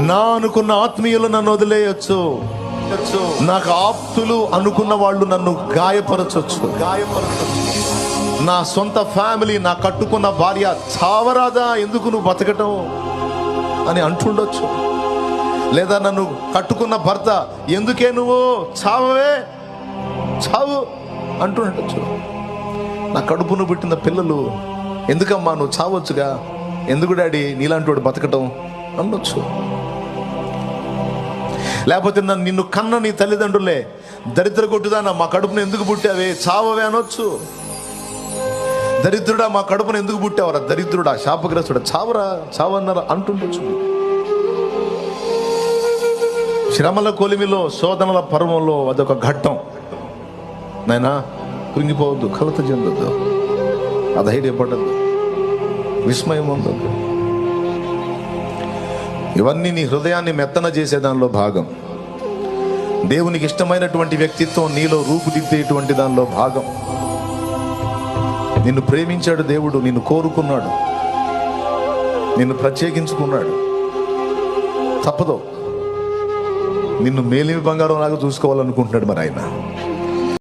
నా అనుకున్న ఆత్మీయులు నన్ను వదిలేయచ్చు, నాకు ఆప్తులు అనుకున్న వాళ్ళు నన్ను గాయపరచొచ్చు. నా సొంత ఫ్యామిలీ, నా కట్టుకున్న భార్య చావరాదా, ఎందుకు నువ్వు బతకటం అని అంటుండొచ్చు. లేదా నన్ను కట్టుకున్న భర్త ఎందుకే నువ్వు చావే, చావు అంటుండొచ్చు. నా కడుపును పుట్టిన పిల్లలు ఎందుకమ్మా నువ్వు చావచ్చుగా, ఎందుకు డాడీ నీలాంటి వాడు బతకటం అనొచ్చు. లేకపోతే నిన్ను కన్న నీ తల్లిదండ్రులే దరిద్ర కొట్టుదానా మా కడుపును ఎందుకు పుట్టావే, చావవే అనొచ్చు. దరిద్రుడా మా కడుపును ఎందుకు పుట్టావరా, దరిద్రుడా శాపగ్రస్తుడా చావరా, చావన్నారా అంటుండొచ్చు. శ్రమల కొలిమిలో, శోధనల పర్వంలో అదొక ఘట్టం. నాయనా కృంగిపోవద్దు, కలత చెందొద్దు, అధైర్యపడద్దు, విస్మయం ఉండదు. ఇవన్నీ నీ హృదయాన్ని మెత్తన చేసే దానిలో భాగం. దేవునికి ఇష్టమైనటువంటి వ్యక్తిత్వం నీలో రూపుదిద్దేటువంటి దానిలో భాగం. నిన్ను ప్రేమించాడు దేవుడు, నిన్ను కోరుకున్నాడు, నిన్ను ప్రత్యేకించుకున్నాడు. తప్పదు, నిన్ను మేలిమి బంగారం లాగా చూసుకోవాలనుకుంటున్నాడు మరి ఆయన.